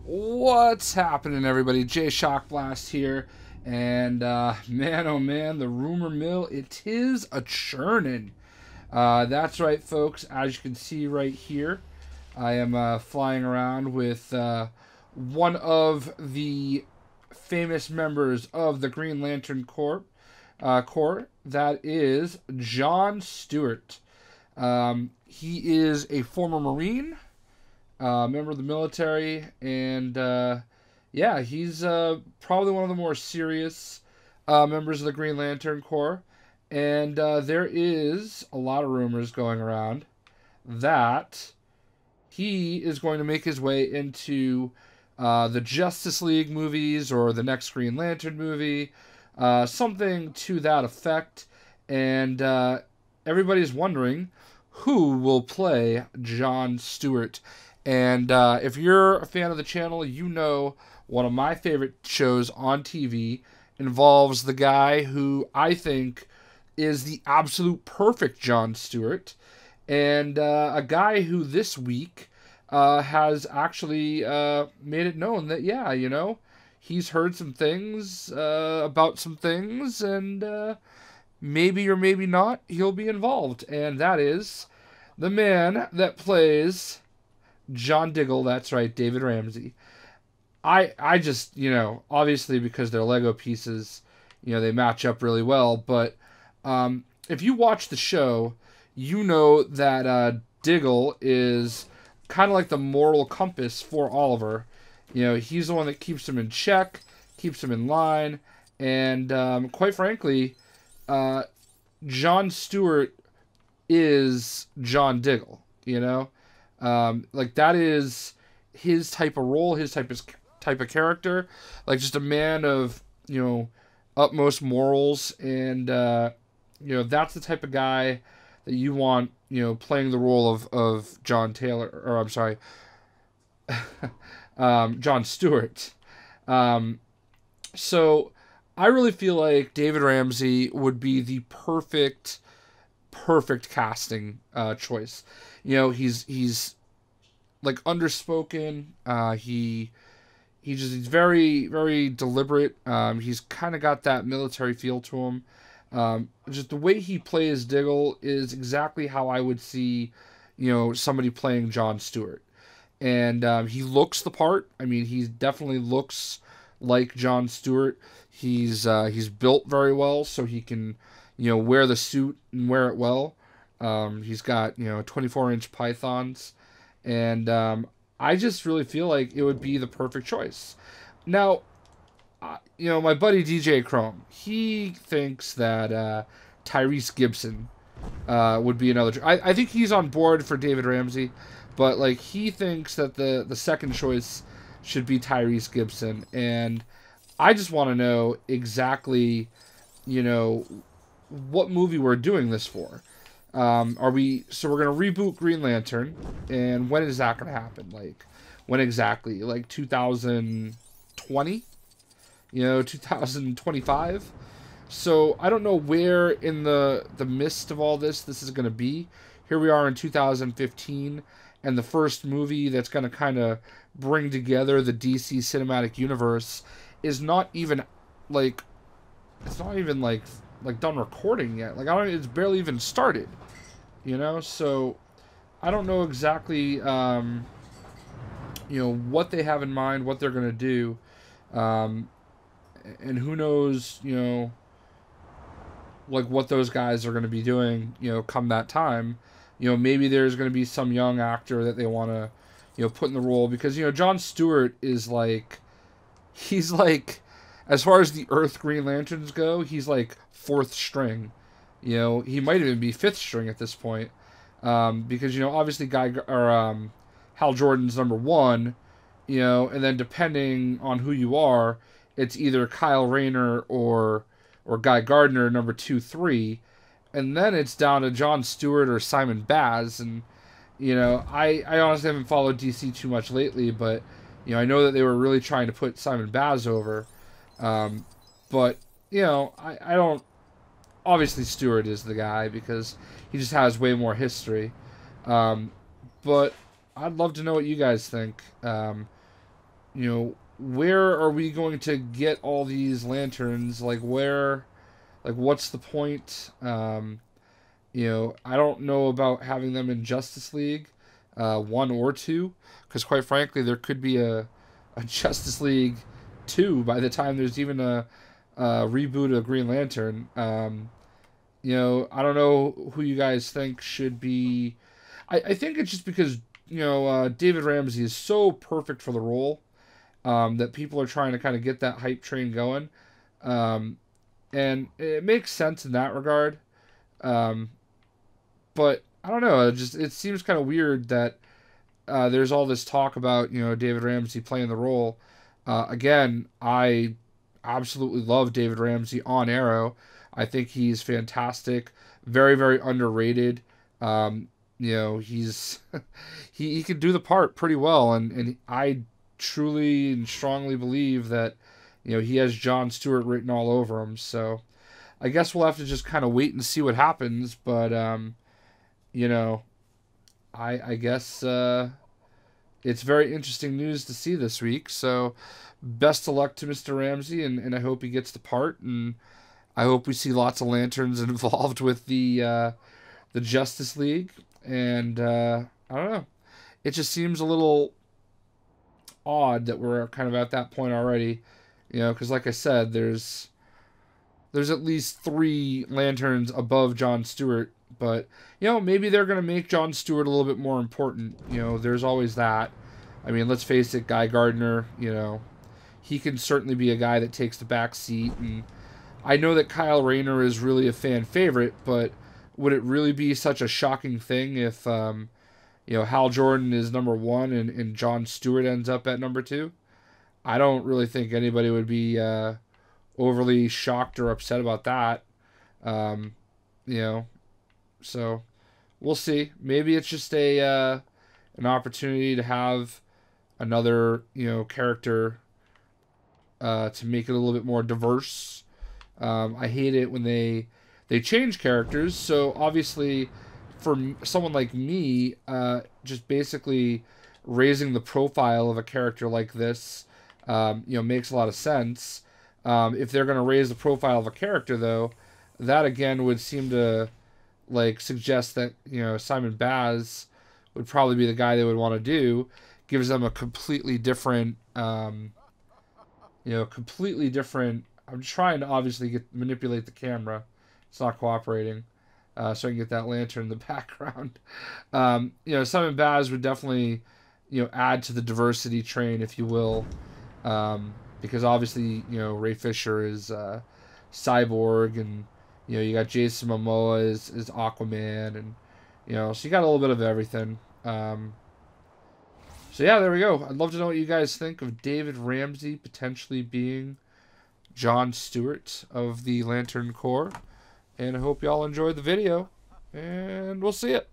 What's happening, everybody? Jay Shockblast here, and man, oh man, the rumor mill, it is a churning. That's right, folks. As you can see right here, I am flying around with one of the famous members of the Green Lantern Corps. That is John Stewart. He is a former Marine, member of the military, and yeah, he's probably one of the more serious members of the Green Lantern Corps. And there is a lot of rumors going around that he is going to make his way into the Justice League movies or the next Green Lantern movie, something to that effect. And everybody's wondering who will play John Stewart. And if you're a fan of the channel, you know one of my favorite shows on TV involves the guy who I think is the absolute perfect John Stewart, and a guy who this week has actually made it known that, yeah, you know, he's heard some things about some things, and maybe or maybe not, he'll be involved. And that is the man that plays John Diggle. That's right, David Ramsey. I just, you know, obviously because they're Lego pieces, you know, they match up really well. But if you watch the show, you know that Diggle is kind of like the moral compass for Oliver. You know, he's the one that keeps him in check, keeps him in line, and quite frankly, John Stewart is John Diggle. You know, like that is his type of role, his type of character, like just a man of, you know, utmost morals, and you know, that's the type of guy that you want, you know, playing the role of John Taylor, or I'm sorry, John Stewart. So I really feel like David Ramsey would be the perfect casting choice. You know, he's like underspoken. He's very, very deliberate. He's kind of got that military feel to him. Just the way he plays Diggle is exactly how I would see, you know, somebody playing John Stewart. And he looks the part. I mean, he definitely looks like John Stewart. He's built very well, so he can, you know, wear the suit and wear it well. He's got, you know, 24-inch pythons, and I just really feel like it would be the perfect choice. Now, you know, my buddy DJ Chrome, he thinks that Tyrese Gibson would be another. I think he's on board for David Ramsey, but like he thinks that the second choice should be Tyrese Gibson, and I just want to know exactly, you know, what movie we're doing this for. We're gonna reboot Green Lantern, and when is that gonna happen? Like, when exactly? Like 2020? You know, 2025? So I don't know where in the midst of all this is gonna be. Here we are in 2015, and the first movie that's gonna kind of bring together the DC cinematic universe is not even like, it's not even like done recording yet. Like, it's barely even started, you know? So I don't know exactly, you know, what they have in mind, what they're going to do. And who knows, you know, like what those guys are going to be doing, you know, come that time. You know, maybe there's going to be some young actor that they want to, you know, put in the role, because, you know, John Stewart is like, he's like, as far as the Earth Green Lanterns go, he's like fourth string. You know, he might even be fifth string at this point, because, you know, obviously Hal Jordan's number one. You know, and then depending on who you are, it's either Kyle Rayner or Guy Gardner, number 2, 3, and then it's down to John Stewart or Simon Baz. And you know, I honestly haven't followed DC too much lately, but you know, I know that they were really trying to put Simon Baz over. But, you know, I don't... Obviously, Stewart is the guy because he just has way more history. But I'd love to know what you guys think. you know, where are we going to get all these lanterns? Like, where, like, what's the point? You know, I don't know about having them in Justice League, 1 or 2, because quite frankly, there could be a Justice League 2 by the time there's even a reboot of Green Lantern. You know, I don't know who you guys think should be. I think it's just because, you know, David Ramsey is so perfect for the role, that people are trying to kind of get that hype train going. Um, and it makes sense in that regard. Um, but I don't know. It seems kind of weird that there's all this talk about, you know, David Ramsey playing the role. Again, I absolutely love David Ramsey on Arrow. I think he's fantastic, very very underrated. You know, he's he can do the part pretty well, and I truly and strongly believe that, you know, he has John Stewart written all over him. So I guess we'll have to just kind of wait and see what happens. But you know, I guess it's very interesting news to see this week. So best of luck to Mr. Ramsey, and I hope he gets the part, and I hope we see lots of lanterns involved with the Justice League. And I don't know. It just seems a little odd that we're kind of at that point already. You know, because like I said, there's at least 3 lanterns above John Stewart. But, you know, maybe they're going to make John Stewart a little bit more important. You know, there's always that. I mean, let's face it, Guy Gardner, you know, he can certainly be a guy that takes the back seat. And I know that Kyle Rayner is really a fan favorite, but would it really be such a shocking thing if, you know, Hal Jordan is number 1 and John Stewart ends up at number 2? I don't really think anybody would be overly shocked or upset about that. You know, so we'll see. Maybe it's just an opportunity to have another, you know, character to make it a little bit more diverse. I hate it when they change characters. So obviously, for someone like me, just basically raising the profile of a character like this, you know, makes a lot of sense. If they're going to raise the profile of a character, though, that again would seem to like suggest that, you know, Simon Baz would probably be the guy they would want to do. Gives them a completely different, you know, completely different. I'm trying to obviously manipulate the camera. It's not cooperating, so I can get that lantern in the background. You know, Simon Baz would definitely, you know, add to the diversity train, if you will, because obviously, you know, Ray Fisher is Cyborg, and, you know, you got Jason Momoa is Aquaman, and, you know, so you got a little bit of everything. So yeah, there we go. I'd love to know what you guys think of David Ramsey potentially being John Stewart of the Lantern Corps. And I hope y'all enjoyed the video. And we'll see it.